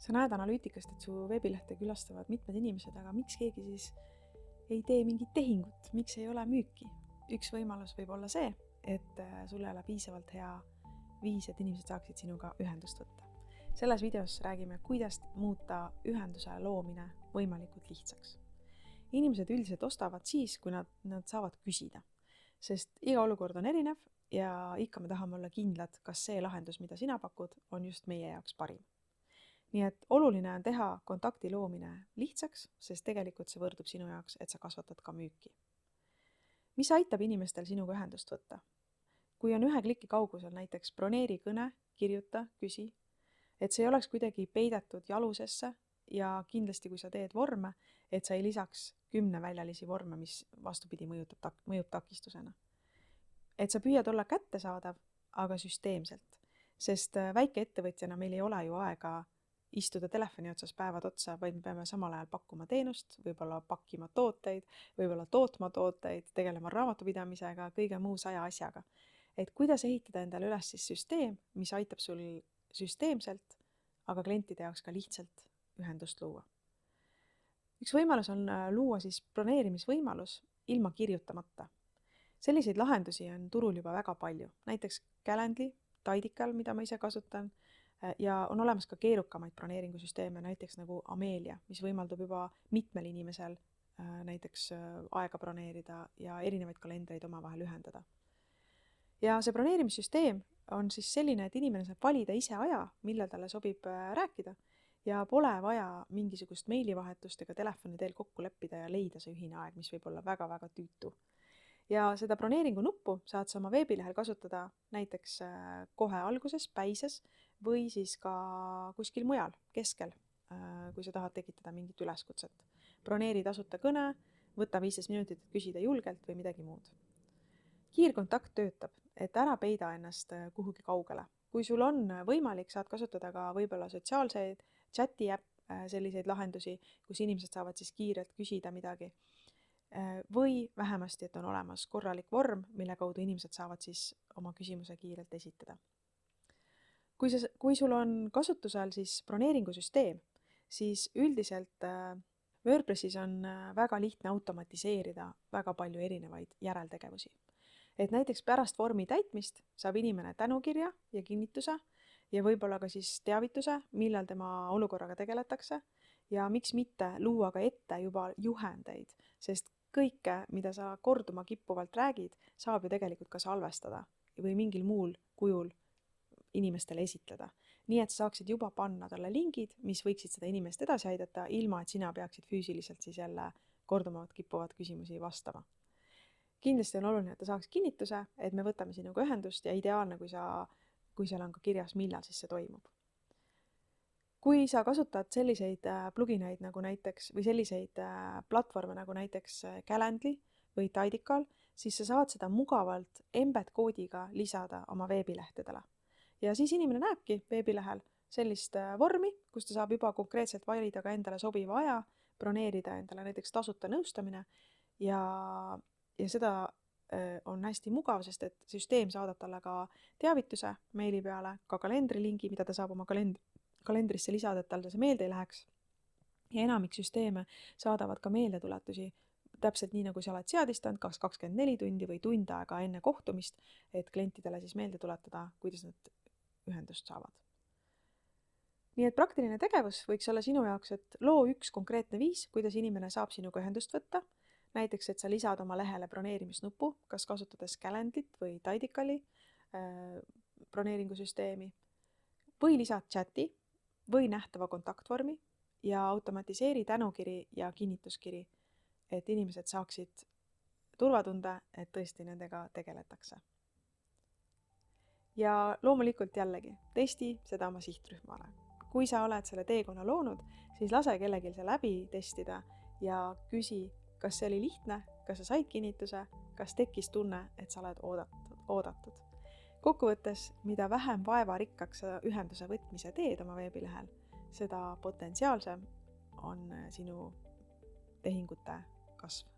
Sa näed analüütikast, et su veebilehte külastavad mitmed inimesed, aga miks keegi siis ei tee mingit tehingut, miks ei ole müüki? Üks võimalus võib olla see, et sul ei ole piisavalt hea viis, et inimesed saaksid sinuga ühendust võtta. Selles videos räägime, kuidas muuta ühenduse loomine võimalikult lihtsaks. Inimesed üldiselt ostavad siis, kui nad saavad küsida, sest iga olukord on erinev ja ikka me tahame olla kindlad, kas see lahendus, mida sina pakud, on just meie jaoks parim. Nii et oluline on teha kontakti loomine lihtsaks, sest tegelikult see võrdub sinu jaoks, et sa kasvatad ka müüki. Mis aitab inimestel sinuga ühendust võtta? Kui on 1 kliki kaugusel näiteks broneeri kõne, kirjuta, küsi, et see ei oleks kuidagi peidetud jalusesse ja kindlasti kui sa teed vorme, et sa ei lisaks 10-väljalisi vorme, mis vastupidi mõjub takistusena. Et sa püüad olla kättesaadav, aga süsteemselt, sest väikeettevõtjana meil ei ole ju aega istuda telefoni otsas päevad otsa, vaid me peame samal ajal pakkuma teenust, võib-olla pakkima tooteid, võib-olla tootma tooteid, tegelema raamatupidamisega, kõige muu 100 asjaga. Et kuidas ehitada endale üles siis süsteem, mis aitab sul süsteemselt, aga klientide jaoks ka lihtsalt ühendust luua. Üks võimalus on luua siis broneerimisvõimalus ilma kirjutamata. Selliseid lahendusi on turul juba väga palju, näiteks Calendly, Tidical, mida ma ise kasutan, ja on olemas ka keerukamaid broneeringusüsteeme, näiteks nagu Amelia, mis võimaldab juba mitmel inimesel näiteks aega broneerida ja erinevaid kalendreid omavahel ühendada. Ja see broneerimissüsteem on siis selline, et inimene saab valida ise aja, millal talle sobib rääkida ja pole vaja mingisugust meilivahetust ega telefoni teel kokku leppida ja leida see ühine aeg, mis võib olla väga-väga tüütu. Ja seda broneeringu nuppu saad sa oma veebilehel kasutada näiteks kohe alguses, päises või siis ka kuskil mujal, keskel, kui sa tahad tekitada mingit üleskutset. Broneeri tasuta kõne, võta 15 minutit, et küsida julgelt või midagi muud. Kiirkontakt töötab, et ära peida ennast kuhugi kaugele. Kui sul on võimalik, saad kasutada ka võib-olla sotsiaalseid chati selliseid lahendusi, kus inimesed saavad siis kiirelt küsida midagi. Või vähemasti, et on olemas korralik vorm, mille kaudu inimesed saavad siis oma küsimuse kiirelt esitada. Kui sul on kasutusel siis broneeringusüsteem, siis üldiselt WordPressis on väga lihtne automatiseerida väga palju erinevaid järeltegevusi. Et näiteks pärast vormi täitmist saab inimene tänukirja ja kinnituse ja võib-olla ka siis teavituse, millal tema olukorraga tegeletakse ja miks mitte luua ka ette juba juhendeid, sest kõike, mida sa korduma kippuvalt räägid, saab ju tegelikult ka salvestada või mingil muul kujul inimestele esitleda. Nii et saaksid juba panna talle lingid, mis võiksid seda inimest edasi aidata, ilma et sina peaksid füüsiliselt siis jälle kordumavat kippuvat küsimusi vastama. Kindlasti on oluline, et ta saaks kinnituse, et me võtame sinuga ühendust ja ideaalne, kui seal on ka kirjas, millal siis see toimub. Kui sa kasutad selliseid plugineid nagu näiteks või selliseid platvorme nagu näiteks Calendly või Tidical, siis sa saad seda mugavalt embed koodiga lisada oma veebilehtedele. Ja siis inimene näebki veebilehel sellist vormi, kus ta saab juba konkreetselt valida ka endale sobiva aja, broneerida endale näiteks tasuta nõustamine ja seda on hästi mugav, sest et süsteem saadab talle ka teavituse meili peale, ka kalendrilingi, mida ta saab oma kalendrisse lisada, et talle see meelde ei läheks. Ja enamik süsteeme saadavad ka meeldetuletusi, täpselt nii nagu sa oled seadistanud, kas 24 tundi või tund aega enne kohtumist, et klientidele siis meelde tuletada, kuidas nad ühendust saavad. Nii et praktiline tegevus võiks olla sinu jaoks, et loo üks konkreetne viis, kuidas inimene saab sinuga ühendust võtta. Näiteks, et sa lisad oma lehele broneerimisnupu, kas kasutades Calendlyt või Tidicali broneeringusüsteemi, või lisad chati või nähtava kontaktvormi ja automatiseeri tänukiri ja kinnituskiri, et inimesed saaksid turvatunde, et tõesti nendega tegeletakse. Ja loomulikult jällegi, testi seda oma sihtrühmale. Kui sa oled selle teekonna loonud, siis lase kellelgi see läbi testida ja küsi, kas see oli lihtne, kas sa said kinnituse, kas tekkis tunne, et sa oled oodatud. Kokkuvõttes, mida vähem vaevarikkaks sa ühenduse võtmise teed oma veebilehel, seda potentsiaalsem on sinu tehingute kasv.